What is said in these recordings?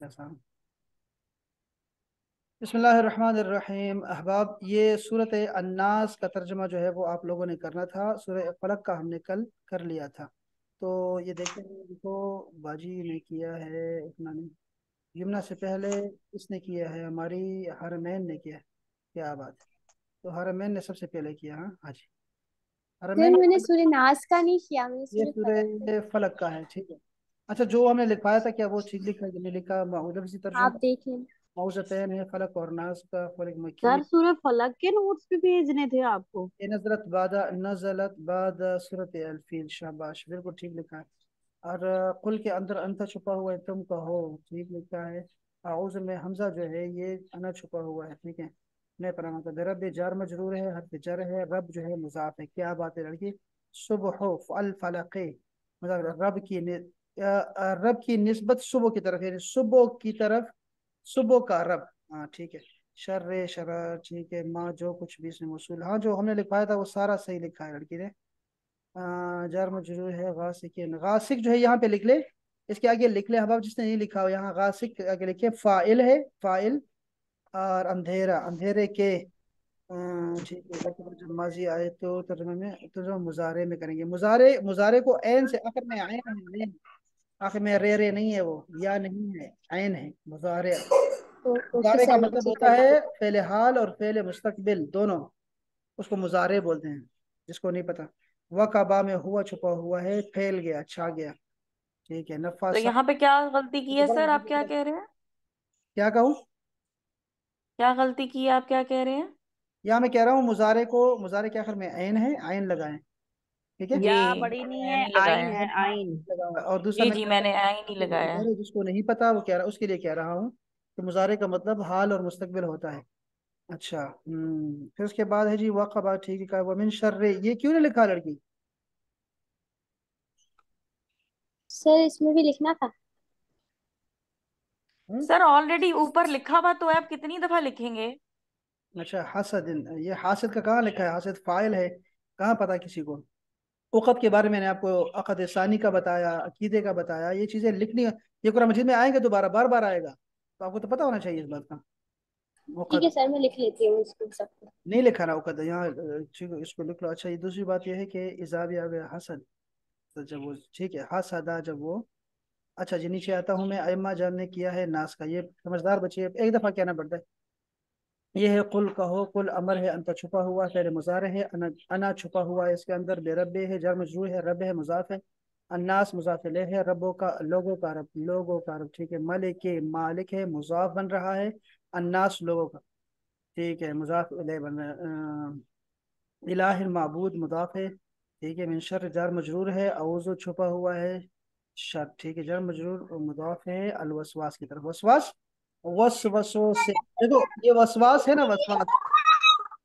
ऐसा। बिस्मिल्लाहिर्रहमानिर्रहीम अहबाब, ये सूरत अन्नास का तर्जमा जो है वो आप लोगों ने करना था। सूरह फलक का हमने कल कर लिया था। तो ये देखते हैं, देखो बाजी ने किया है, इतना नहीं। यमुना से पहले इसने किया है, हमारी हरमैन ने किया है। क्या बात है। तो हरमैन ने सबसे पहले किया। हाँ हाँ जी, सर हरमैन। मैंने सूर्य नाश का नहीं किया, मैंने ये सूर्य फलक का सूरह किया। फलक का है, ठीक है। अच्छा, जो हमने लिखवाया था क्या वो ठीक लिखा है कि नहीं लिखा? उधर से तर्जुमा। आप देख लें। मौजतैन है फलक और नास का, फलक मक्की। सर सूर्य फलक के नोट्स भी भेजने थे आपको। ये नजलत बाद सूरत अल-फील। शाबाश, बिल्कुल ठीक लिखा है। और कुल के अंदर अंत छुपा हुआ है, तुम कहो। ठीक लिखा है। आउज में हमजा जो है ये अना छुपा हुआ है, ठीक है। मैं पढ़ा मतलब रब जार मजरूर है, हर्फ जर है, रब जो है मुजाफ है। क्या बात है लड़की। सुबह फल फलके, मतलब रब की निस्बत सुबह की तरफ, यानी सुबह की तरफ, सुबह का रब। हाँ ठीक है। शर्रे शरा, ठीक है। माँ जो कुछ भी इसमें मौसूल, हाँ जो हमने लिखवाया था वो सारा सही लिखा है लड़की ने। जार मजरूर है, गासिक। गासिक जो है यहाँ पे लिख ले, इसके आगे लिख ले हबाब, जिसने नहीं लिखा हो यहाँ गासिक के आगे लिखे फाइल है, फाइल। और अंधेरा, अंधेरे के। ठीक है। लेकिन जब माजी आए तो तर्जुमे में, तर्जुमा मुजारे में करेंगे। मुजारे, मुजारे को ऐन से, आखिर में आयन है, ऐन। आखिर में रे रे नहीं है वो, या नहीं है, ऐन है मुजारे। तो ओके मुजारे का सर, मैं मतलब चेक होता कर है लेती फेले हाल और फेले मुस्तकबिल दोनों। उसको मुजारे बोलते हैं, जिसको नहीं पता। वकबा में हुआ छुपा हुआ है, फैल गया, छा गया। ठीक है। तो नफासा। यहाँ पे क्या गलती की है बड़ा सर, आप क्या बड़ा- कह रहे हैं? क्या कहूँ? क्या गलती की है, आप क्या कह रहे हैं? यहाँ मैं कह रहा हूँ मुजारे को, मुजारे के आखिर में आइन है, आइन लगाएं। ठीक है। जी, आइन या बड़ी नहीं लगाया है, है। नहीं लगाया आइन आइन है, है, आइन। लगा हुआ है। और दूसरा जी मैं जी, कह रहा मैंने हूँ आई नहीं कि लगाया है। मुजारे जिसको नहीं पता वो कह रहा, उसके लिए कह रहा हूँ कि मुजारे का मतलब हाल और मुस्तकबिल होता है। अच्छा। फिर उसके बाद है जी वक़बा, ठीक है। वमिन शर्रे, ये क्यों नहीं लिखा लड़की? सर, इसमें भी लिखना था। हम्म? सर ऑलरेडी ऊपर लिखा हुआ तो है, आप कितनी दफा लिखेंगे? अच्छा, हसद। ये हासिद का कहाँ लिखा है? हासिद फाइल है, कहाँ पता किसी को? उकद के बारे में मैंने आपको अकद सानी का बताया, अकीदे का बताया, ये चीजें लिखनी। ये कुरान मजीद में आएंगे दोबारा, बार बार आएगा, तो आपको तो पता होना चाहिए इस बात का। ठीक है उकद सर, मैं लिख लेती हूँ इसको सबको। नहीं लिखा ना उकद यहाँ, ठीक है, इसको लिख लो। अच्छा, ये दूसरी बात ये है कि इजाबिया हसद, तो जब वो, ठीक है, हसदा जब वो। अच्छा जी, नीचे आता हूँ मैं। अम्मा जान ने किया है नास का, ये समझदार बच्चे एक दफा कहना पड़ता है। ये है कुल कहो, कुल अमर है, अंत छुपा हुआ, पहले मुजारे है, अना छुपा हुआ है इसके अंदर, बेरबे है, जर मजरूर है, रब है, मुजाफ है। अन्नास मुजाफ इलैह है, रबों का, लोगों का रब, लोगों का रब, ठीक है। मलिक के मालिक है, मुजाफ बन रहा है। अन्नास लोगों का, ठीक है, मुजाफ इलैह बन रहा है। इलाह माबूद मुदाफ है, ठीक है। मिन शर जार मजरूर है, औज़ु छुपा हुआ है, शर, ठीक है। जार मजरूर और मुदाफ है अलवसवास की तरफ। वसवास, वसवसों से। देखो ये वसवास है ना, वसवास।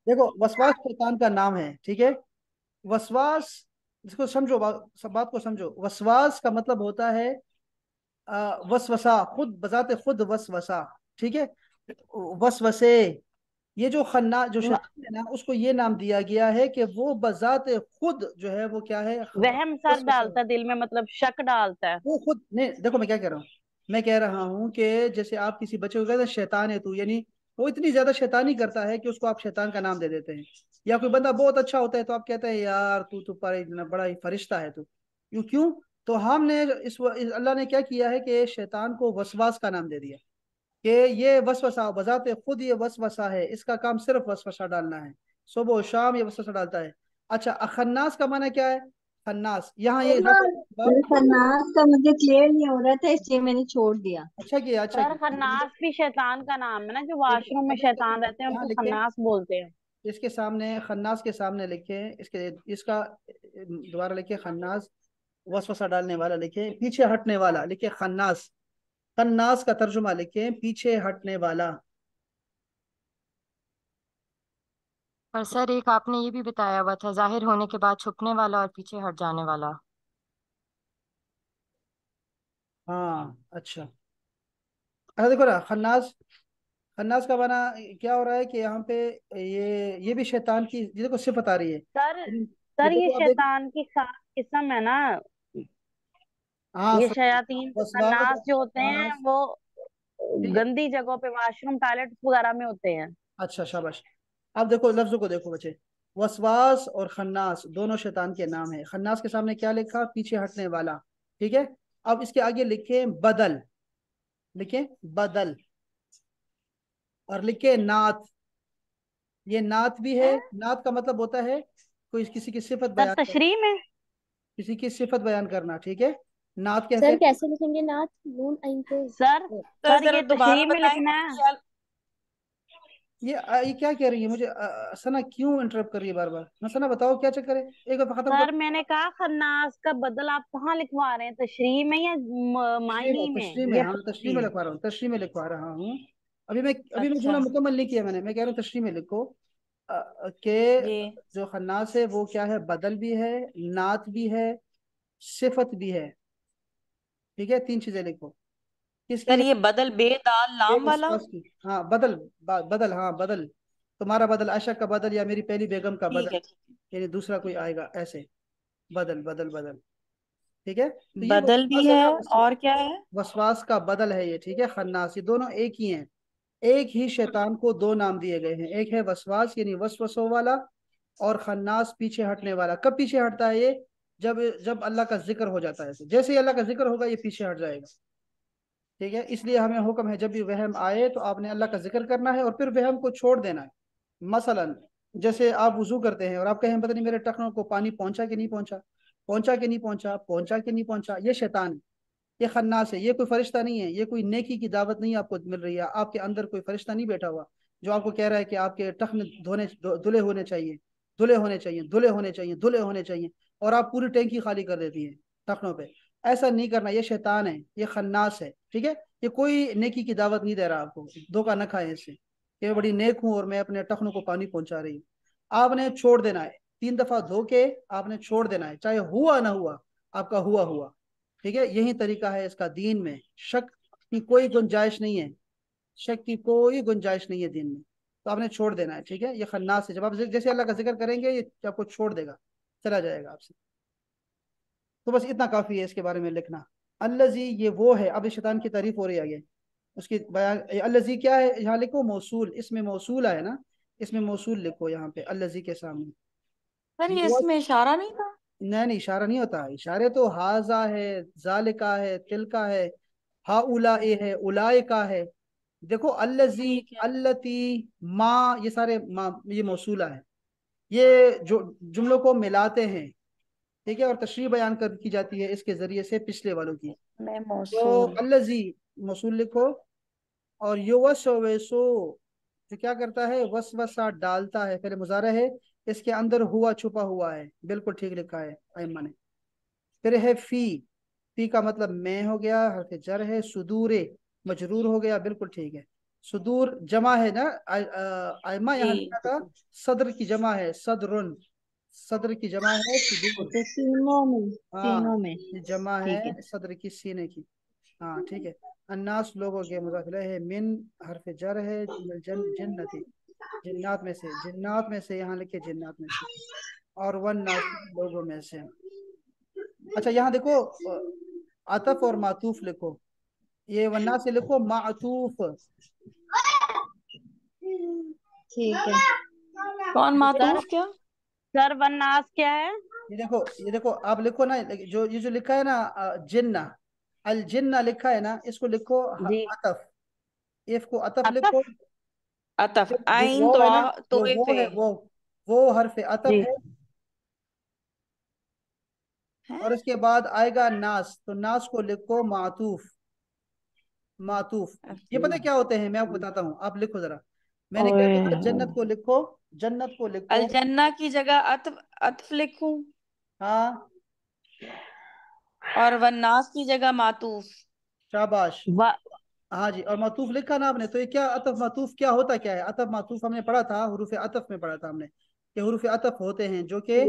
देखो वसवास शैतान का नाम है, ठीक है। वसवास, इसको समझो, सब बात को समझो। वसवास का मतलब होता है वसवसा, खुद बजाते खुद वसवसा, ठीक है। वसवसे, ये जो खन्ना, जो म- शैतान है ना, उसको ये नाम दिया गया है कि वो बजाते खुद जो है वो क्या है, वहम सर वसवसा है। डालता है दिल में, मतलब शक डालता है। वो खुद नहीं, देखो मैं क्या कह रहा हूँ। मैं कह रहा हूँ कि जैसे आप किसी बच्चे को कहते हैं शैतान है तू, यानी वो इतनी ज्यादा शैतानी करता है कि उसको आप शैतान का नाम दे देते हैं। या कोई बंदा बहुत अच्छा होता है तो आप कहते हैं यार तू तो पर इतना बड़ा ही फरिश्ता है तू। क्यों क्यों? तो हमने इस अल्लाह ने क्या किया है कि शैतान को वसवास का नाम दे दिया, कि ये वसवसा बजाते खुद ये वसवसा है, इसका काम सिर्फ वसवसा डालना है। सुबह और शाम ये वसवसा डालता है। अच्छा, खन्नास का माना क्या है? खन्नास, यहाँ ये खन्नास का मुझे क्लियर नहीं हो रहा था, इसलिए मैंने छोड़ दिया। अच्छा किया, अच्छा सर किया। खन्नास भी शैतान का नाम है ना, जो ठीक है, वॉशरूम में अब इसको शैतान रहते हैं यहाँ उनको लिखे, खन्नास बोलते हैं। इसके सामने खन्नास के सामने लिखे, इसके इसका दोबारा लिखे खन्नास, वसवसा डालने वाला लिखे, पीछे हटने वाला लिखे खन्नास। खन्नास का तर्जुमा लिखे पीछे हटने वाला। पर सर एक आपने ये भी बताया हुआ था, जाहिर होने के बाद छुपने वाला और पीछे हट जाने वाला। हाँ अच्छा। अच्छा देखो ना, खन्नास, खन्नास का बना क्या हो रहा है कि यहाँ पे ये भी शैतान की, ये देखो सिफत आ रही है। सर ये सर ये देखो अब एक, शैतान की खास किस्म है ना। हाँ ये शयातीन वसवास, खन्नास जो होते हैं खन्नास, वो ठीक है। गंदी जगहों पे, वॉशरूम टॉयलेट वगैरह में होते हैं। अच्छा शाबाश। अब देखो लफ्जों को देखो बच्चे। वसवास और खन्नास दोनों शैतान के नाम है। खन्नास के सामने क्या लिखा? पीछे हटने वाला। ठीक है। अब इसके आगे लिखे बदल, लिखे बदल, और लिखे नात। ये नात भी है। हैं? नात का मतलब होता है कोई किसी की सिफत सर बयान करना, तशरीह में। किसी की सिफत बयान करना। ठीक है। नात कहते सर हैं। कैसे लिखेंगे नाथ, नून आइन पे? सर सर सर जरा ये दोबारा तशरीह में लिखना बताएंगे है। क्या? ये क्या कह रही है मुझे? सना क्यों इंटरप्ट कर रही है बार बार? हाँ, सना बताओ क्या चक्कर है, एक बार खत्म सर करो। मैंने कहा खन्नास का बदल आप कहाँ लिखवा रहे हैं, तशरीह में या मायनी में? तशरीह में, ये हाँ तशरीह में पूछिए। लिखवा रहा हूँ, तशरीह में लिखवा रहा हूँ। अभी मैं अच्छा जुमला मुकम्मल नहीं किया मैंने, मैं कह रहा हूँ तशरीह में लिखो। के जी। जो खन्नास है वो क्या है? बदल भी है, नात भी है, सिफत भी है। ठीक है, तीन चीजें लिखो। किसकी सर है? ये बदल बे दाल ये लाम वाला। वसवास की। हाँ बदल, बदल, हाँ बदल। तुम्हारा बदल, आयशा का बदल, या मेरी पहली बेगम का ठीक बदल, है ठीक यानी दूसरा कोई आएगा ऐसे। बदल बदल बदल। ठीक है, तो है। ये बदल भी वसवास है है ना, और क्या है? वसवास का बदल है ये। ठीक है, खन्नास, ये दोनों एक ही हैं। एक ही शैतान को दो नाम दिए गए हैं। एक है वसवास यानी वसवसों वाला, और खन्नास पीछे हटने वाला। कब पीछे हटता है ये? जब जब अल्लाह का जिक्र हो जाता है। जैसे ही अल्लाह का जिक्र होगा ये पीछे हट जाएगा। ठीक है, इसलिए हमें हुक्म है जब भी वहम आए तो आपने अल्लाह का जिक्र करना है और फिर वहम को छोड़ देना है। मसलन जैसे आप वजू करते हैं और आप कहें पता नहीं मेरे टखनों को पानी पहुंचा कि नहीं पहुंचा, पहुंचा कि नहीं पहुंचा, पहुंचा कि नहीं पहुंचा, ये शैतान है, ये खन्नास है। ये कोई फरिश्ता नहीं है, ये कोई नेकी की दावत नहीं आपको मिल रही है। आपके अंदर कोई फरिश्ता नहीं बैठा हुआ जो आपको कह रहा है कि आपके टखने धुले होने चाहिए, धुले होने चाहिए, धुले होने चाहिए, धुले होने चाहिए, और आप पूरी टैंकी खाली कर देती हैं टखनों पे। ऐसा नहीं करना, ये शैतान है, ये खन्नास है। ठीक है, ये कोई नेकी की दावत नहीं दे रहा आपको। धोखा न खाए इससे कि मैं बड़ी नेक हूं और मैं अपने टखनों को पानी पहुंचा रही हूँ। आपने छोड़ देना है, 3 दफा धो के आपने छोड़ देना है, चाहे हुआ ना हुआ, आपका हुआ हुआ। ठीक है, यही तरीका है इसका दीन में। शक की कोई गुंजाइश नहीं है, शक की कोई गुंजाइश नहीं है दीन में। तो आपने छोड़ देना है। ठीक है, ये खन्नास है। जब आप जैसे अल्लाह का जिक्र करेंगे ये आपको छोड़ देगा, चला जाएगा आपसे। तो बस इतना काफी है इसके बारे में लिखना। अल्लजी ये वो है। अब इस शैतान की तारीफ हो रही है आगे, उसकी बयान। अल्लजी क्या है? यहाँ लिखो मौसूल, इसमें मौसूल है ना, इसमें मौसूल लिखो यहाँ पे अल्लजी के सामने। सर ये युवा, इसमें इशारा नहीं था? नहीं नहीं, इशारा नहीं होता। इशारे तो हाजा है, जालिका है, तिलका है, हाउला ए है, उलाए का है। देखो अल्लजी, ठीक है। अल्लती, माँ, ये सारे माँ, ये मौसूला है। ये जो जुमलों को मिलाते हैं। ठीक है, और तशरीह बयान कर की जाती है इसके जरिए से पिछले वालों की। मैं तो मौसूल। अल्लजी मौसूल लिखो। और युवसो जो क्या करता है? वसवसा डालता है, पहले मुजारा है, इसके अंदर हुआ छुपा हुआ है। बिल्कुल ठीक लिखा है अय्मा ने। फिर है फी का मतलब मैं हो गया, हर्फ जर है। सुदूरे मजरूर हो गया, बिल्कुल ठीक है। सुदूर जमा है ना, अय्मा यहाँ जी। लिखा था। सदर की जमा है सदरुन, सदर की जमा है सुदूर। अच्छा तीनों में, हाँ, तीनों में। ये जमा ठीक है। है सदर की, सीने की। हाँ ठीक है। अन्नास लोगों के मुजाफिला है। मिन हरफ जर है। जन्नती जिन्नात में से, जिन्नात में से, यहाँ लिखे जिन्नात में से। और वन नास लोगों में से। अच्छा यहाँ देखो, आतफ और मातूफ लिखो। ये वन्ना से लिखो मातूफ। ठीक है कौन सर। मातूफ क्या? सर वन्नास क्या है? ये देखो आप लिखो ना, जो ये जो लिखा है ना, जिन्ना, अल जिन्ना लिखा है ना, इसको लिखो जी। अतफ। इफ को अतफ अतफ। लिखो। अतफ फिर जो आइन वो तो है ना, जो तोए वो पे है वो हरफ अतफ जी। है। है। और इसके बाद आएगा नास, तो नास को लिखो मातूफ, मातूफ। ये अच्छा। पता है क्या होते हैं? मैं आपको बताता हूँ, आप लिखो जरा। मैंने क्या ओए लिखा? जन्नत को लिखो, जन्नत को अल लिखो। जन्ना की जगह अतफ अतफ लिखूं, हाँ और वन्नास की जगह मातूफ। शाबाश। व हाँ जी, और मातूफ लिखा ना आपने, तो ये क्या अतफ मातूफ क्या होता क्या है? अतफ मातूफ हमने पढ़ा था, हुरूफ अतफ में पढ़ा था हमने कि हुरूफ अतफ होते हैं जो कि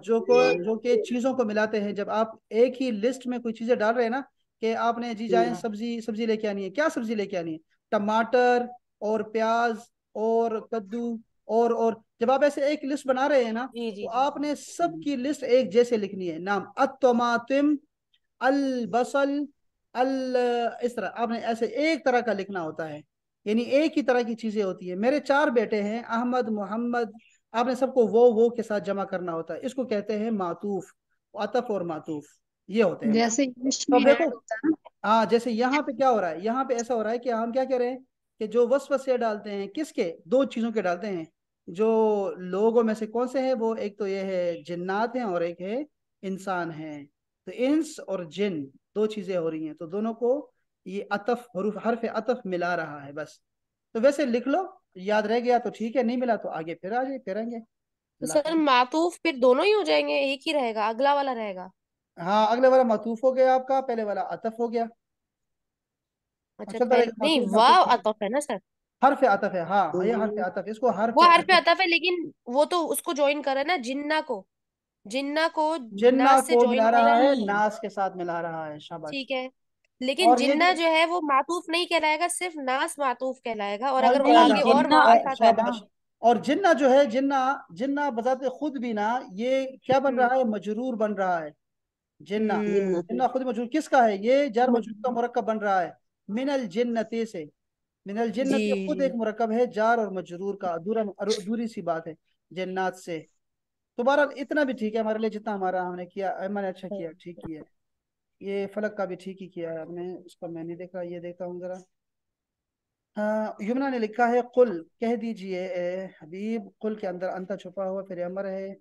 जो कि चीजों को मिलाते हैं। जब आप एक ही लिस्ट में कोई चीजें डाल रहे हैं ना, कि आपने जी जाए सब्जी, सब्जी लेके आनी है, क्या सब्जी लेके आनी है? टमाटर और प्याज और कद्दू, और जब आप ऐसे एक लिस्ट बना रहे हैं ना, जी तो जी जी। आपने सबकी लिस्ट एक जैसे लिखनी है। नाम अत तमातिम, अल बसल, इस तरह आपने ऐसे एक तरह का लिखना होता है, यानी एक ही तरह की चीजें होती है। मेरे 4 बेटे हैं, अहमद, मोहम्मद, आपने सबको वो के साथ जमा करना होता है। इसको कहते हैं मातूफ, अतफ और मातूफ, ये होते हैं। जैसे इंग्लिश तो में अब देखो, ऐड होता है ना। हाँ, जैसे यहाँ पे क्या हो रहा है, यहाँ पे ऐसा हो रहा है कि हम क्या कह रहे हैं कि जो वसवसे डालते हैं, किसके, 2 चीजों के डालते हैं। जो लोगों में से कौन से हैं वो, एक तो ये है जिन्नात हैं और एक है इंसान है। तो इंस और जिन 2 चीजें हो रही हैं, तो दोनों को ये अतफ, हरूफ, हर्फ अतफ मिला रहा है बस। तो वैसे लिख लो, याद रह गया तो ठीक है, नहीं मिला तो आगे फिर आ जाए, फिर आएंगे। तो सर मातूफ फिर दोनों ही हो जाएंगे, एक ही रहेगा, अगला वाला रहेगा? हाँ, अगले वाला मातूफ हो गया आपका, पहले वाला अतफ हो गया। अब अच्छा, चलता पहले रहेगा नहीं, मातूफ वाव मातूफ। अतफ है ना सर? हर्फ अतफ है, हाँ, ये हर्फ अतफ, इसको हर्फ वो हर पे अतफ। अतफ है, लेकिन वो तो उसको ज्वाइन कर रहा है ना, जिन्ना को जिन्ना नास से को ज्वाइन मिला कर रहा रहा है। है, नास के साथ मिला रहा है, शाबाश। ठीक है, लेकिन और ये जिन्ना जो जो है वो मातूफ नहीं कहलाएगा, सिर्फ नास मातूफ कहलाएगा, और अगर वो माशाल्लाह, नहीं, आगे और जिन्ना वाव अलग के है साथ ना। शाबाश। और जिन्ना जो है, जिन्ना, जिन्ना बजाते खुद भी ना, ये क्या बन हम्म रहा है, मजरूर बन रहा है। जिन्ना, हम्म जिन्ना खुद मजरूर किसका है, ये जर मजरूर का मुरक्कब बन रहा है, मिनल जिन्नती से। मिनल जी जिन्नती खुद एक जी। मुरक्कब है, जार और मजरूर का, अधूरी सी बात है, जिन्नात से। तो बहरहाल इतना भी ठीक है हमारे लिए, जितना हमारा हमने किया, मैंने अच्छा किया, ठीक किया। ये फलक का भी ठीक ही किया है आपने, उसका मैं नहीं देखा, ये देखता हूँ जरा। हाँ, यमुना ने लिखा है, कुल कह दीजिए ए हबीब, कुल के अंदर अंता छुपा हुआ फिर अमर है।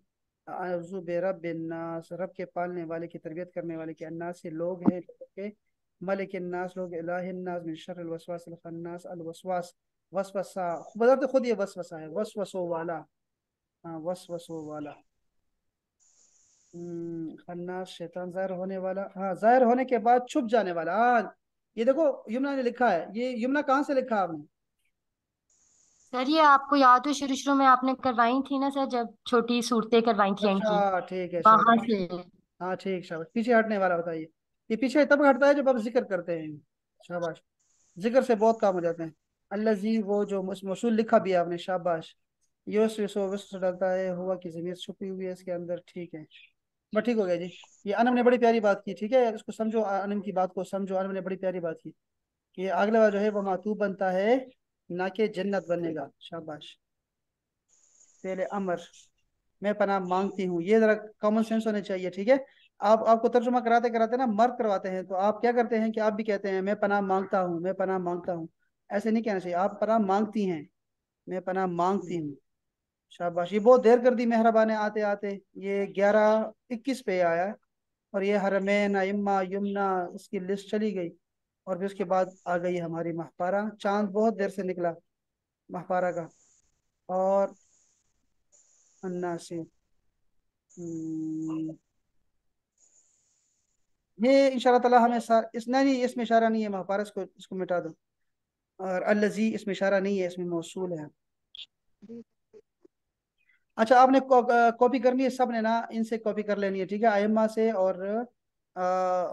आउज़ु बिरब्बिन्नास, रब के पालने वाले की तरबियत करने वाले के, अन्नास से लोग हैं, लोगों के, मलिक अन्नास लोग, इलाहिन्नास, मिन शर्रिल वसवासिल खन्नास, अल वसवास, वसवसा, बजाते खुद ये वसवसा है, वसवसो वाला। हाँ, वसवसो वाला। खन्नास, शैतान, जाहिर होने वाला, हाँ, जाहिर होने के बाद छुप जाने वाला, हाँ। ये देखो, यमुना ने लिखा है, ये यमुना कहाँ से लिखा आपने? सर ये आपको याद हो शुरू शुरू में आपने करवाई थी ना सर, जब छोटी सूरतें करवाई थी इनकी, अच्छा, ठीक है, वहां शाबाश। से। हाँ, ठीक, शाबाश, पीछे हटने वाला होता है ये पीछे तब हटता है जब आप जिक्र करते हैं। शाबाश, जिक्र से बहुत काम हो जाते हैं। अल्लाजी, वो जो मौसूल लिखा भी है आपने, शाबाश। योस योसो वस डालता है, हुआ की जमीर छुपी हुई है इसके अंदर, ठीक है। बस ठीक हो गया जी। ये अनम ने बड़ी प्यारी बात की, ठीक है, इसको समझो, अनम की बात को समझो। अनम ने बड़ी प्यारी बात की कि अगले बार जो है वो मातूब बनता है, ना कि जन्नत बनेगा। शाबाश। पहले अमर, मैं पनाह मांगती हूँ, ये जरा कॉमन सेंस होने चाहिए, ठीक है। आप आपको तर्जुमा कराते कराते ना मर्द करवाते हैं, तो आप क्या करते हैं कि आप भी कहते हैं मैं पनाह मांगता हूँ, मैं पनाह मांगता हूँ। ऐसे नहीं कहना चाहिए, आप पनाह मांगती हैं, मैं पनाह मांगती हूँ। शाबाश, ये बहुत देर कर दी मेहरबान, आते आते ये 11:21 पे आया है। और ये हरमैन, इम्मा, यमुना, इसकी लिस्ट चली गई। और फिर उसके बाद आ गई हमारी महपारा, चांद बहुत देर से निकला महपारा का। और अन्ना से, ये इंशाल्लाह ताला हमें इस नहीं, इसमें इशारा नहीं है महापारस को, इसको मिटा दो। और अल्लजी इसमें इशारा नहीं है, इसमें मौसूल है। अच्छा, आपने कॉपी करनी है सब ने ना, इनसे कॉपी कर लेनी है, ठीक है, आयम्मा से और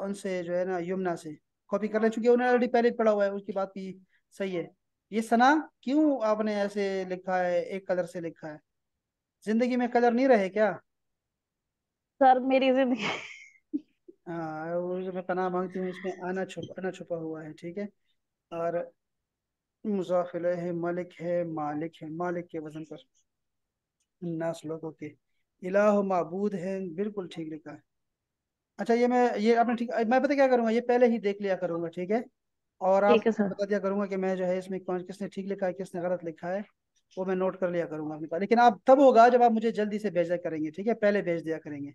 उनसे जो है ना, यमुना से कॉपी कर ले, चूंकि उन्होंने ऑलरेडी पहले पढ़ा हुआ है, उसकी बात भी सही है। ये सना, क्यों आपने ऐसे लिखा है, एक कलर से लिखा है? जिंदगी में कलर नहीं रहे क्या? सर मेरी जिंदगी हाँ, वो जो मैं पनाह मांगती हूँ, इसमें आना छुपा हुआ है, ठीक है। और मुजाफ इलैहि, मलिक है, मालिक है, मालिक के वजन पर, नास लोगों के, इलाह माबूद है, बिल्कुल ठीक लिखा है। अच्छा, ये आपने ठीक, मैं पता क्या करूंगा, ये पहले ही देख लिया करूंगा, ठीक है। और ठीक है आपको सर। बता दिया करूंगा कि मैं जो है इसमें कौन, किसने ठीक लिखा है, किसने गलत लिखा है, वो मैं नोट कर लिया करूंगा अपने पास। लेकिन आप तब होगा जब आप मुझे जल्दी से भेजा करेंगे, ठीक है, पहले भेज दिया करेंगे,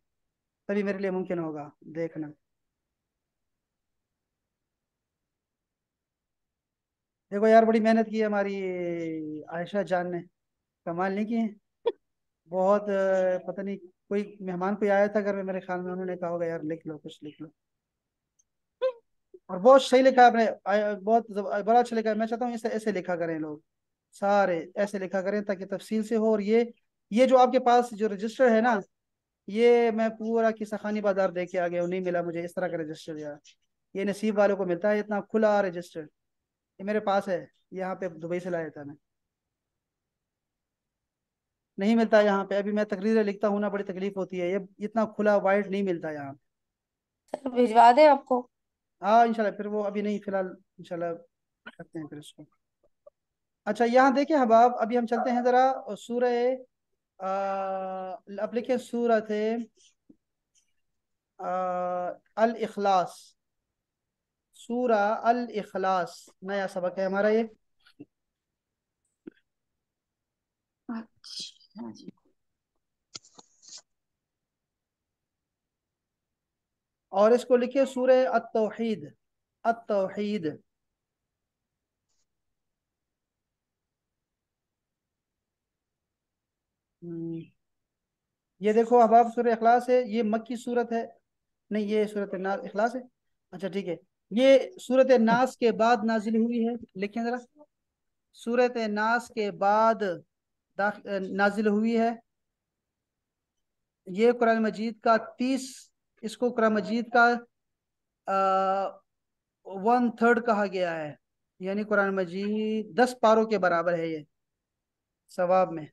तभी मेरे लिए मुमकिन होगा देखना। देखो यार, बड़ी मेहनत की है हमारी आयशा जान ने, कमाल नहीं किए। बहुत पता नहीं, कोई मेहमान कोई आया था घर में, मेरे ख्याल में उन्होंने कहा होगा यार लिख लो, कुछ लिख लो। और बहुत सही लिखा है आपने, बहुत बड़ा अच्छा लिखा है। मैं चाहता हूँ इसे ऐसे लिखा करें लोग, सारे ऐसे लिखा करें ताकि तफसील से हो। और ये जो आपके पास जो रजिस्टर है ना, ये मैं पूरा किस्सा खानी बाजार दे के आ गया हूँ, नहीं मिला मुझे इस तरह का रजिस्टर यार। ये नसीब वालों को मिलता है, इतना खुला रजिस्टर। ये मेरे पास है, यहाँ पे दुबई से लाया था मैं, नहीं मिलता यहाँ पे। अभी मैं तकरीरें लिखता हूँ ना, बड़ी तकलीफ होती है, ये इतना खुला वाइड नहीं मिलता यहाँ। सर भिजवा दें आपको? हाँ इंशाल्लाह, फिर वो अभी नहीं, फिलहाल इंशाल्लाह करते हैं फिर इसको। अच्छा यहाँ देखिए हबाब, अभी हम चलते हैं जरा सूरह, अब लिखे सूरत है अल इखलास। सूरा अल इखलास, नया सबक है हमारा ये। अच्छा जी। और इसको लिखिए सूरह अत-तौहीद। अत-तौहीद। हम्म, ये देखो अहबाब, सूरह इखलास है, ये मक्की सूरत है। नहीं, ये सूरत नास इखलास है। अच्छा ठीक है, ये सूरत नास के बाद नाजिल हुई है, लिखें जरा। सूरत नास के बाद नाजिल हुई है। ये कुरान मजीद का 30, इसको कुरान मजीद का 1/3 कहा गया है। यानी कुरान मजीद 10 पारों के बराबर है ये सवाब में।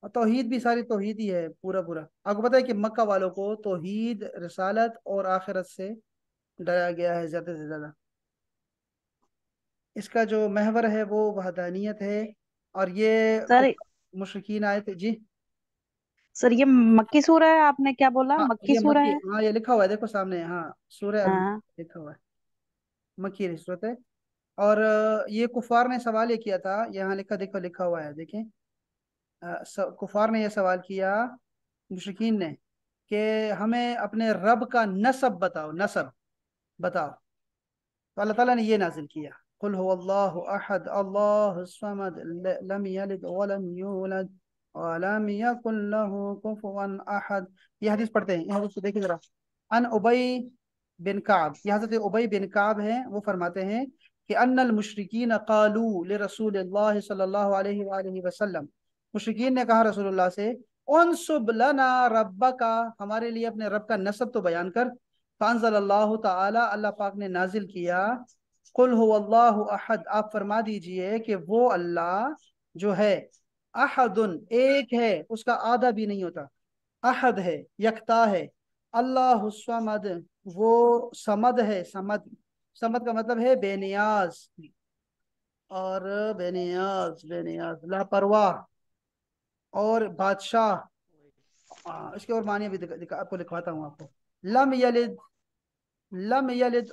और तौहीद भी सारी तौहीद ही है, पूरा पूरा। आपको पता है कि मक्का वालों को तौहीद, रिसालत और आखिरत से डराया गया है ज्यादा से ज्यादा। इसका जो महवर है वो वहदानियत है। और ये सर मुशरिकीन आए थे जी। सर ये मक्की सूरा है, आपने क्या बोला, हाँ मक्की ये सूरा मक्की, है? हाँ ये लिखा हुआ है देखो सामने, हाँ सूरह हाँ। लिखा हुआ है। मक्की सूरत है। और ये कुफार ने सवाल ये किया था, यहाँ लिखा देखो, लिखा हुआ है देखें। कुफार ने यह सवाल किया, मुशरिकीन ने, कि हमें अपने रब का नसब बताओ, नसब बताओ। तो अल्लाह ताला ने ये नाजिल किया, कुल हुवल्लाहु अहद अल्लाहु समद लम यलिद वलम यूलद वलम यकुल लहू कुफुवन अहद। ये हदीस पढ़ते हैं, ये हदीस को देखिए जरा। अन उबई बिन काब, ये हजरत उबई बिन काब हैं, वो फरमाते हैं कि अन्नल मुशरिकीन क़ालू लिरसूलिल्लाह सल्लल्लाहु अलैहि वआलिहि वसल्लम, मुशरिकीन ने कहा रसूलुल्लाह से, उनसुब लना रब्बका, हमारे लिए अपने रब का नसब तो बयान कर। फ़अंज़लल्लाहु ताला, अल्लाह पाक ने नाजिल किया, कुल हुवल्लाहु अहद, आप फरमा दीजिए कि वो अल्लाह जो है, अहदुन एक है, उसका आधा भी नहीं होता, अहद है, यकता है। अल्लाहु समद, वो समद है, समद, समद का मतलब है बेनियाज। और बेनियाज, बेनियाज लापरवाह और बादशाह। इसके और मानी भी आपको लिखवाता हूँ आपको। लम यलिद, लम यलिद,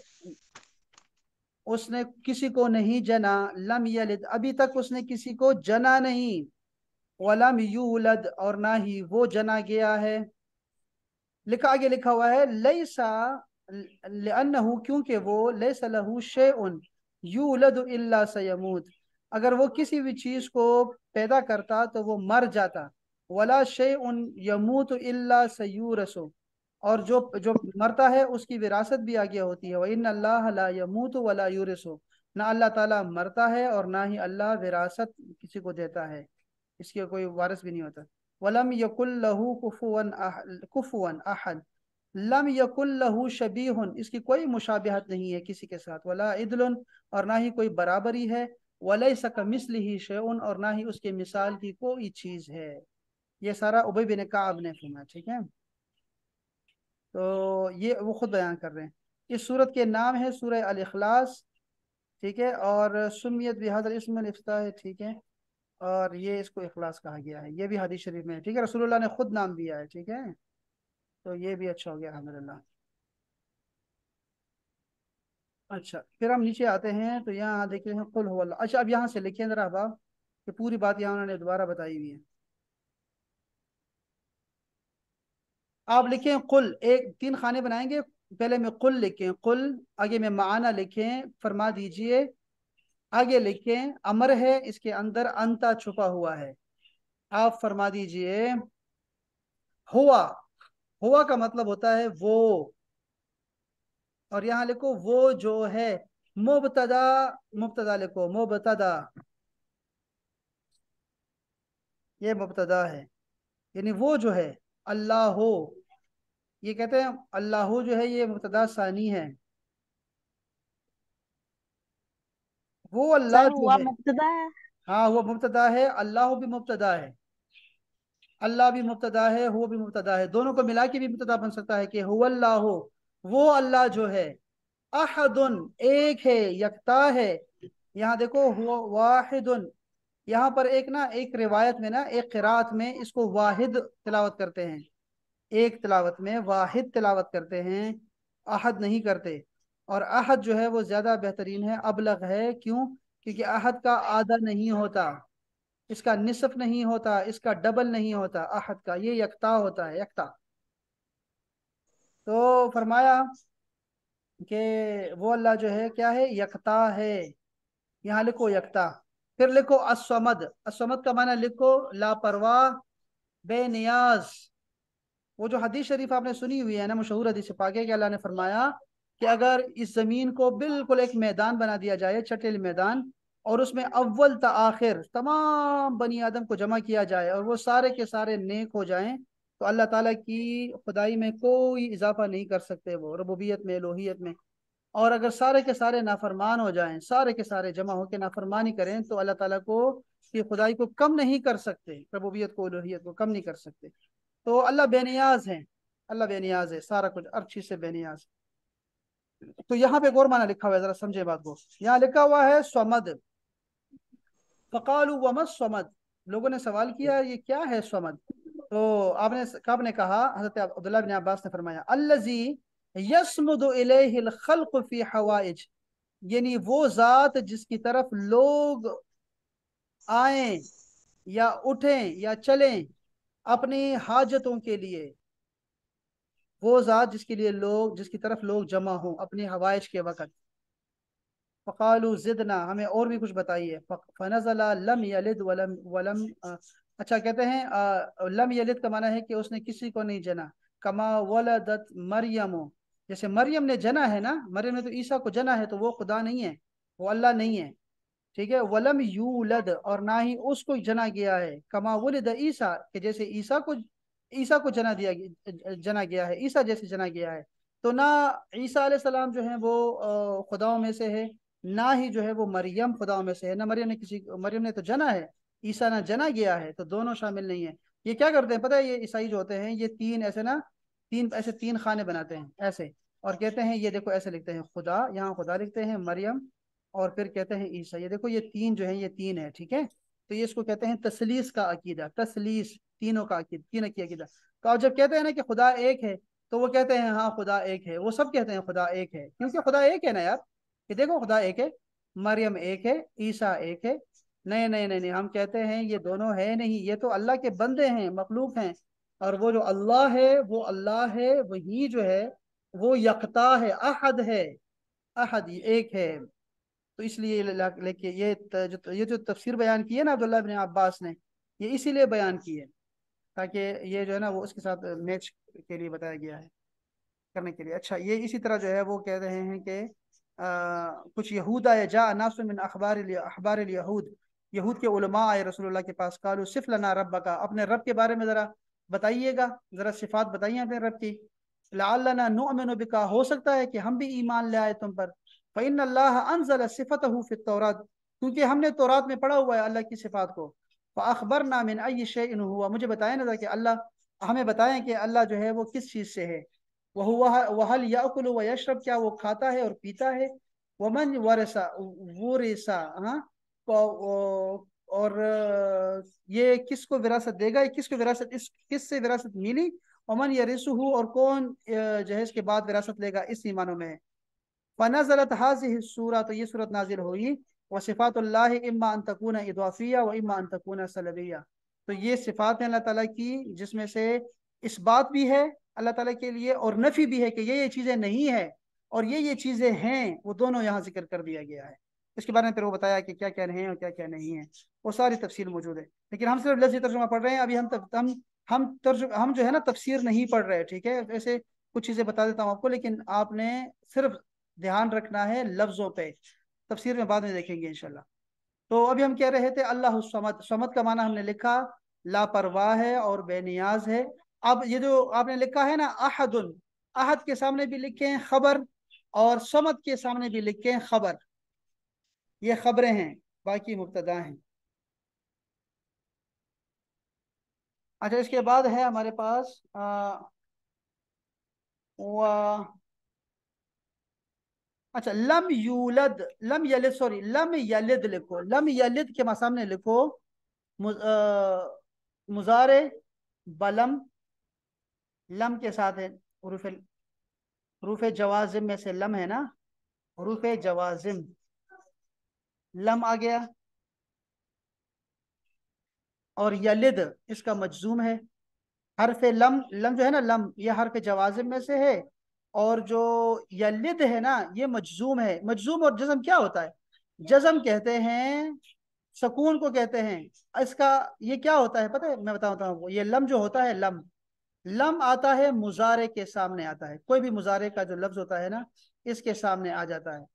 उसने किसी को नहीं जना। लम यलिद, अभी तक उसने किसी को जना नहीं। वलम यूलद, और ना ही वो जना गया है। लिखा, आगे लिखा हुआ है लैसा, लिअन्नहु, क्योंकि वो, लैसा लहू शैउन यूलद इल्ला सयमूत, अगर वो किसी भी चीज को पैदा करता तो वो मर जाता। वला शैउन यमूत इल्ला सयूरसु, और जो जो मरता है उसकी विरासत भी आगे होती है। व इन अल्लाह ला यमूत वला यूरिसु, ना अल्लाह ताला मरता है और ना ही अल्लाह विरासत किसी को देता है, इसके कोई वारिस भी नहीं होता। वलम यकुल लहू कुफुवन अहद, लम यकुल लहू शबीहुन, इसकी कोई मुशाबिहत नहीं है किसी के साथ। वला इदलुन, और ना ही कोई बराबरी है। वलैसा कमिस्लिही शैउन, और ना ही उसके मिसाल की कोई चीज है। ये सारा उबय बिन काब ने फरमाया, ठीक है। तो ये वो खुद बयान कर रहे हैं। इस सूरत के नाम है सूरह अल इखलास, ठीक है। और सुमियत बिहादर इसम इफ्ता है, ठीक है। और ये इसको इखलास कहा गया है, ये भी हदीस शरीफ में है, ठीक है। रसूलुल्लाह ने खुद नाम दिया है, ठीक है। तो ये भी अच्छा हो गया, अल्हम्दुलिल्लाह। अच्छा फिर हम नीचे आते हैं, तो यहाँ देख रहे हैं कुल हुवल्लाह। अच्छा अब यहाँ से लिखिए जरा अहबाब, कि पूरी बात यहाँ उन्होंने दोबारा बताई हुई है। आप लिखें कुल, एक 3 खाने बनाएंगे। पहले में कुल लिखें, कुल, आगे में माना लिखें, फरमा दीजिए। आगे लिखें अमर है, इसके अंदर अंता छुपा हुआ है। आप फरमा दीजिए हुआ। हुआ का मतलब होता है वो। और यहाँ लिखो वो जो है, मुबतदा, मुबतदा लिखो, मुबतदा, ये मुबतदा है। यानी वो जो है, अल्लाह हो, ये कहते हैं अल्लाह हो जो है, ये मुबतदा सानी है। वो अल्लाह सर जो हुआ है, मुब्तदा है। हाँ वो मुबतदा है, अल्लाह भी मुबतदा है। अल्लाह भी मुबतदा है, हो भी मुबतदा है, दोनों को मिला के भी मुबतदा बन सकता है कि हुवल्लाहु, वो अल्लाह जो है, अहदुन एक है, यकता है। यहाँ देखो हुआ वाहिदुन, यहाँ पर एक ना, एक रिवायत में ना, एक किरात में इसको वाहिद तिलावत करते हैं, एक तिलावत में वाहिद तिलावत करते हैं, अहद नहीं करते। और अहद जो है वो ज्यादा बेहतरीन है, अबलग है। क्यों? क्योंकि अहद का आधा नहीं होता, इसका निसफ नहीं होता, इसका डबल नहीं होता, अहद का ये यकता होता है, यकता। तो फरमाया कि वो अल्लाह जो है क्या है, यकता है। यहाँ लिखो यकता। फिर लिखो अस्वमद, अस्वमद का माना लिखो लापरवाह, बेनियाज। वो जो हदीस शरीफ आपने सुनी हुई है ना, मशहूर हदीस पाक है कि अल्लाह ने फरमाया कि अगर इस जमीन को बिल्कुल एक मैदान बना दिया जाए, चटेल मैदान, और उसमें अव्वल ता आखिर तमाम बनी आदम को जमा किया जाए और वो सारे के सारे नेक हो जाएं, तो अल्लाह ताला की खुदाई में कोई इजाफा नहीं कर सकते वो, रबूबियत में, एलोहियत में। और अगर सारे के सारे नाफरमान हो जाएं, सारे के सारे जमा होकर नाफरमानी करें, तो अल्लाह ताला को की खुदाई को कम नहीं कर सकते, रबूबियत को, एलोहियत को कम नहीं कर सकते। तो अल्लाह बेनियाज है, अल्लाह बेनियाज है, सारा कुछ हर चीज से बेनियाज। तो यहाँ पे एक और माना लिखा हुआ है, जरा समझे बात को। यहाँ लिखा हुआ है स्वमद, फ़क़ालू वमा स्वमद। लोगों ने सवाल किया ये क्या है स्वमद? तो आपने कब ने कहा, हजरत अब्दुल्लाह बिन अब्बास ने फरमाया, अल्लज़ी यस्मुदु इलैहिल खल्क़ु फी हवाइज, यानी वो जात जिसकी तरफ लोग आए या उठें या चलें अपनी हाजतों के लिए, वो जात जिसके लिए लोग, जिसकी तरफ लोग जमा हों अपनी हवाइज के वक़्त। फ़क़ालू ज़िदना, हमें और भी कुछ बताइए। फ़नज़ला लम यलिद वलम वलम अच्छा कहते हैं लम यलिद का माना है कि उसने किसी को नहीं जना, कमा वलदत मरियम, जैसे मरियम ने जना है ना, मरियम ने तो ईसा को जना है, तो वो खुदा नहीं है, वो अल्लाह नहीं है। ठीक है, वलम यूलद, और ना ही उसको जना गया है, कमा वुलिद ईसा, कि जैसे ईसा को जना गया है, ईसा जैसे जना गया है। तो ना ईसा अलैहि सलाम जो है वो खुदाओं में से है, ना ही जो है वो मरियम खुदाओं में से है। ना मरियम ने तो जना है, ईसा ना जना गया है, तो दोनों शामिल नहीं है। ये क्या करते हैं पता है, ये ईसाई जो होते हैं, ये तीन ऐसे ना, तीन खाने बनाते हैं ऐसे, और कहते हैं ये देखो ऐसे लिखते हैं खुदा, यहाँ खुदा लिखते हैं, मरियम, और फिर कहते हैं ईसा। ये देखो ये तीन जो है, ये तीन है, ठीक है। तो ये इसको कहते हैं तसलीस का अकीदा, तसलीस, तीनों का अकीदा, तीन की अकीदा। तो आप जब कहते हैं ना कि खुदा एक है, तो वो कहते हैं हाँ खुदा एक है, वो सब कहते हैं खुदा एक है, क्योंकि खुदा एक है ना यार। कि देखो खुदा एक है, मरियम एक है, ईसा एक है। नहीं नहीं नहीं नहीं, हम कहते हैं ये दोनों है नहीं, ये तो अल्लाह के बंदे हैं, मखलूक हैं। और वो जो अल्लाह है, वो अल्लाह है, वही जो है वो यकता है, अहद है, अहद एक है। तो इसलिए लेके ये जो तफसीर बयान की है ना अब्दुल्लाह बिन अब्बास ने, ये इसीलिए बयान की है, ताकि ये जो है ना वो उसके साथ मैच के लिए बताया गया है, करने के लिए। अच्छा, ये इसी तरह जो है वो कह रहे हैं कि कुछ यहूदा या जा नासुन मिन अखबार यहूद, यहूद के उलमा आए रसूलुल्लाह के पास, कालू सिफ लना रब्बा का, अपने रब के बारे में ज़रा बताइएगा, ज़रा सिफात बताइए अपने रब की। लअल्लना नुअमिनु बिका, हो सकता है कि हम भी ईमान ले आए तुम पर। फ़इन्न अल्लाह अनज़ल सिफ़तहु फ़ित तौरात, क्योंकि हमने तौरात में पढ़ा हुआ है अल्लाह की सिफात को। फ़अख़बरना मिन अय्यि शैइन हुआ, मुझे बताएं ना कि अल्लाह, हमें बताएं कि अल्लाह जो है वो किस चीज़ से है। वहल याकुलु व यशरब, क्या वो खाता है और पीता है। वमन वरसा वुरिसा, हाँ, और ये किसको विरासत देगा, ये किसको विरासत, इस किससे विरासत मिली। वमन यरिसुहु, और कौन जो है इसके बाद विरासत लेगा, इस ईमानों में। फनज़लत हाज़िहि सूरा, तो ये सूरत नाजिल हुई। व सिफ़ातुल्लाहि इम्मा अन तकूना इज़ाफ़िय्या व इम्मा अन तकूना सलबिय्या, तो ये सिफात हैं अल्लाह ताला की, जिसमें से इस बात भी है अल्लाह ताला के लिए, और नफी भी है कि ये चीज़ें नहीं है, और ये चीज़ें हैं, वो दोनों यहाँ जिक्र कर दिया गया है। इसके बारे में फिर वो बताया कि क्या क्या हैं और क्या क्या नहीं है, वो सारी तफसील मौजूद है। लेकिन हम सिर्फ लफ्ज़ी तर्जुमा पढ़ रहे हैं अभी, हम जो है ना तफसीर नहीं पढ़ रहे, ठीक है। वैसे कुछ चीज़ें बता देता हूँ आपको, लेकिन आपने सिर्फ ध्यान रखना है लफ्जों पे, तफसीर में बाद में देखेंगे इंशाल्लाह। तो अभी हम कह रहे थे अल्लाह समद, समद का माना हमने लिखा लापरवाह है और बेनियाज है। अब ये जो आपने लिखा है ना अहदुन, अहद के सामने भी लिखे हैं खबर, और समद के सामने भी लिखे हैं खबर, ये खबरें हैं, बाकी मुब्तदा हैं। अच्छा, इसके बाद है हमारे पास अच्छा, लम यूलद, लम यलिद, सॉरी लम यलिद लिखो, लम यलिद के सामने लिखो मुजारे बलम, लम के साथ है हरूफ, हरूफ जवाजिम में से लम है ना, हरूफ जवाजिम, लम आ गया। और यलिद इसका मजजूम है, हरफ लम, लम जो है ना, लम ये हरफ जवाजिम में से है। और जो यलिद है ना, ये मजजूम है। मजजूम और जज़म क्या होता है? जज़म कहते हैं सुकून को कहते हैं। इसका ये क्या होता है पता है? मैं बताता हूँ। ये लम जो होता है, लम, लम आता है मुजारे के सामने आता है। कोई भी मुजारे का जो लफ्ज होता है ना, इसके सामने आ जाता है,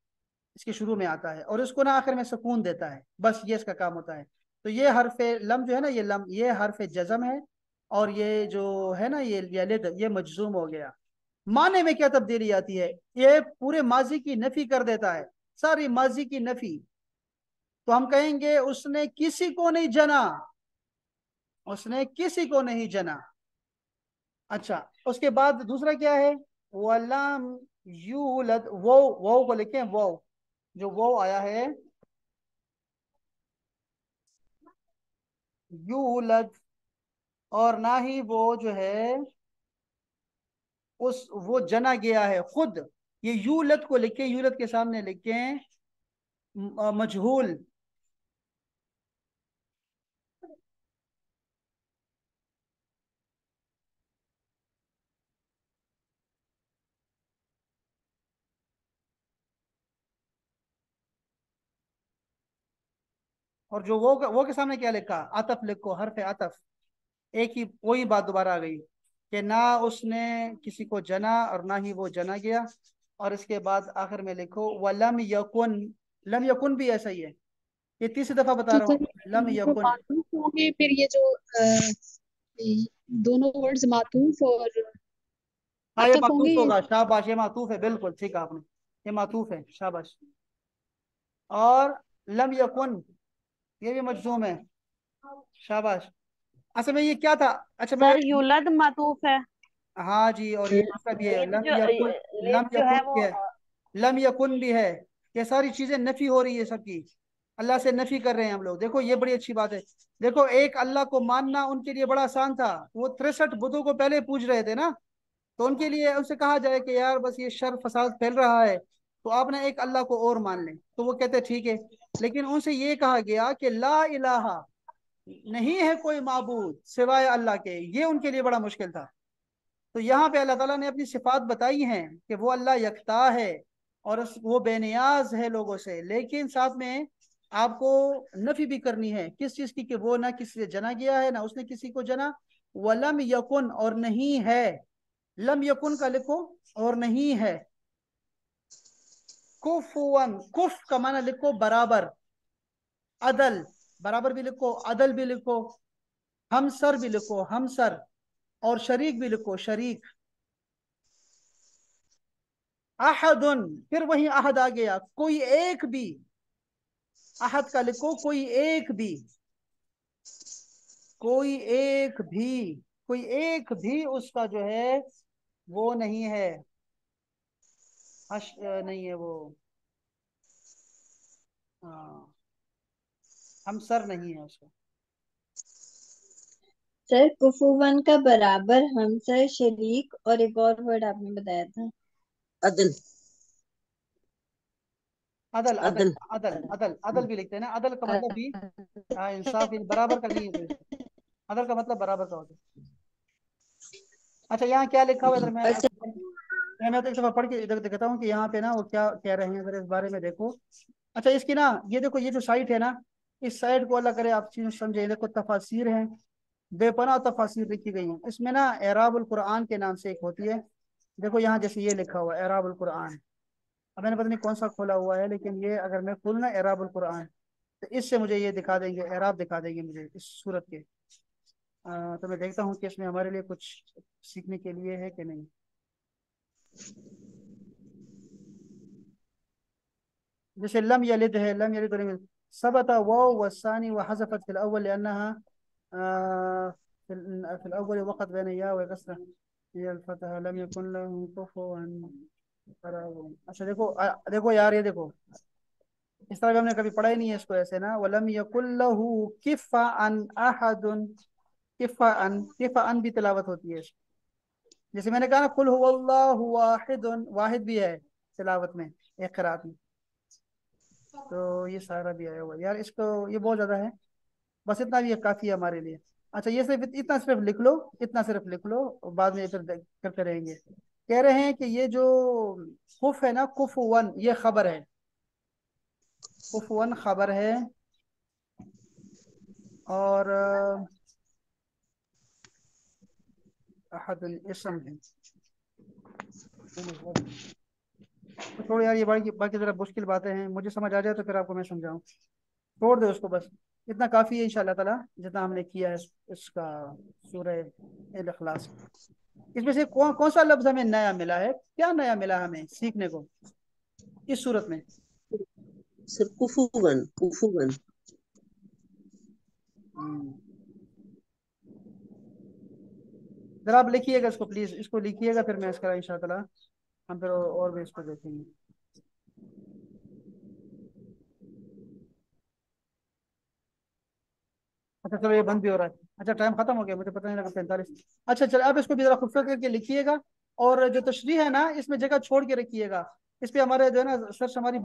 इसके शुरू में आता है, और इसको ना आखिर में सुकून देता है। बस ये इसका काम होता है। तो ये हरफ लम जो है ना, ये लम, ये हरफ जज़म है। और ये जो है ना, ये यलिद, ये मजजूम हो गया। माने में क्या तब्दीली आती है? ये पूरे माजी की नफी कर देता है, सारी माजी की नफी। तो हम कहेंगे उसने किसी को नहीं जना, उसने किसी को नहीं जना। अच्छा, उसके बाद दूसरा क्या है? वलम यूलद, वो को लिखें, वो जो वो आया है, यूलद, और ना ही वो जो है उस वो जना गया है खुद। ये यूलद को लिखें, यूलद के सामने लिखें मजहूल। और जो वो के सामने क्या लिखा? अतफ लिखो, हरफ अतफ। एक ही वही बात दोबारा आ गई कि ना उसने किसी को जना और ना ही वो जना गया। और इसके बाद आखिर में लिखो वलम यकुन। लम यकुन भी ऐसा ही है, ये तीसरी दफा बता तो रहा सर हूँ, लम जो यकुन। मातूफ होंगे फिर ये जो दोनों वर्ड्स मातूफ और हाँ, ये अतफ होंगे मातूफ ये। होगा, शाबाश, ये मातूफ है, बिल्कुल ठीक है आपने, ये मातूफ है, शाबाश। और लम यकुन, ये भी मजजूम है, शाबाश। असल में ये क्या था? अच्छा मैं, सर यूलद मातूफ है। हाँ जी, और ये दूसरा भी है, लिद लम जो यकुन, लिद लम जो यकुन है भी वो है, लम यकुन भी है। ये सारी चीजें नफी हो रही है सबकी, अल्लाह से नफी कर रहे हैं हम लोग। देखो ये बड़ी अच्छी बात है। देखो एक अल्लाह को मानना उनके लिए बड़ा आसान था। वो 63 बुतों को पहले पूज रहे थे ना, तो उनके लिए उनसे कहा जाए कि यार बस ये शर फसाद फैल रहा है, तो आपने एक अल्लाह को और मान लें, तो वो कहते ठीक है। लेकिन उनसे ये कहा गया कि ला इलाहा, नहीं है कोई माबूद सिवाय अल्लाह के, ये उनके लिए बड़ा मुश्किल था। तो यहाँ पे अल्लाह ताला ने अपनी सिफात बताई हैं कि वो अल्लाह यकता है और वो बेनियाज है लोगों से। लेकिन साथ में आपको नफी भी करनी है किस चीज की? कि वो ना किसी से जना गया है, ना उसने किसी को जना। वलम यकुन, और नहीं है। लम यकुन का लिखो, और नहीं है। कुफुवन, कुफ का माना लिखो बराबर, अदल, बराबर भी लिखो, अदल भी लिखो, हमसर भी लिखो, हमसर, और शरीक भी लिखो, शरीक। अहदुन, फिर वही अहद आ गया, कोई एक भी। अहद का लिखो, कोई एक भी, कोई एक भी, कोई एक भी उसका जो है वो नहीं है, नहीं है वो, हाँ, हमसर नहीं है उसका। सर कुफुवन का बराबर, हमसर, शरीक और एक और वर्ड आपने बताया था। अदल। अदल, अदल, अदल। अदल, अदल, अदल भी लिखते हैं ना। अदल का मतलब भी इंसाफ, बराबर का नहीं है कोई। अदल का मतलब बराबर का होता है। अच्छा, यहाँ क्या लिखा हुआ है इधर? अच्छा। मैं तो एक दफा पढ़ के इधर दिखाता हूँ कि यहाँ पे ना वो क्या कह रहे हैं, अगर इस बारे में देखो। अच्छा, इसकी ना ये देखो, ये जो साइट है ना, इस साइट को अल्लाह करे आप चीज़ समझे। देखो तफासिर हैं, बेपनाह तफासिर लिखी गई हैं इसमें ना। एराबुल कुरान के नाम से एक होती है। देखो यहाँ जैसे ये लिखा हुआ है एराबुल कुरान। अब मैंने पता नहीं कौन सा खोला हुआ है, लेकिन ये अगर मैं खोलना एराबुल कुरान, तो इससे मुझे ये दिखा देंगे, एराब दिखा देंगे मुझे इस सूरत के। तो मैं देखता हूँ कि इसमें हमारे लिए कुछ सीखने के लिए है कि नहीं। जैसे लम यलिद है, लम यलिद वलम यूलद। सबत वाव वसानी व हज़फत फिल अव्वल लिअन्नहा फिल अव्वल वक़त बैन या व कसरा, ये अल फतह लम यकुन लहु कुफुवन। अच्छा देखो, देखो यार, ये देखो, इस तरह भी हमने कभी पढ़ा ही नहीं है इसको ऐसे ना। वलम यकुल्लहु किफ़अन अहदुन, किफ़अन, किफ़अन भी तिलावत होती है। जैसे मैंने कहा ना, कुल हुवल्लाहु वाहिदुन, वाहिद भी है तिलावत में, एक क़िराअत में। तो ये सारा भी आया हुआ है यार, इसको ये बहुत ज्यादा है। बस इतना भी काफी है हमारे लिए। अच्छा, ये सिर्फ इतना सिर्फ लिख लो, इतना सिर्फ लिख लो, और बाद में फिर करते रहेंगे। कह रहे हैं कि ये जो कुफ है ना, कुफवन, ये खबर है। कुफवन खबर है, और अहदुन इसम है। तो छोड़ो यार, ये बाकी बाकी जरा मुश्किल बातें हैं, मुझे समझ आ जाए तो फिर आपको मैं समझाऊं। छोड़ दो उसको बस, इतना काफी है इंशाल्लाह ताला, जितना हमने किया है इसका सूरह अल इखलास। इसमें से कौन कौन सा लफ्ज हमें नया मिला है, क्या नया मिला हमें सीखने को इस सूरत में? सर कुफुवन, कुफुवन। हम्म, जरा आप लिखिएगा इसको प्लीज, इसको लिखिएगा, फिर मैं इसका इंशाल्लाह ताला हम फिर और भी इसको देखेंगे। अच्छा चलो, ये बंद भी हो रहा है। अच्छा, टाइम खत्म हो गया, मुझे पता नहीं लगा 45। अच्छा चलो, अब इसको भी जरा खूबसूरत करके लिखिएगा, और जो तशरीह है ना, इसमें जगह छोड़ के रखिएगा। इस पे हमारे जो है ना सर हमारी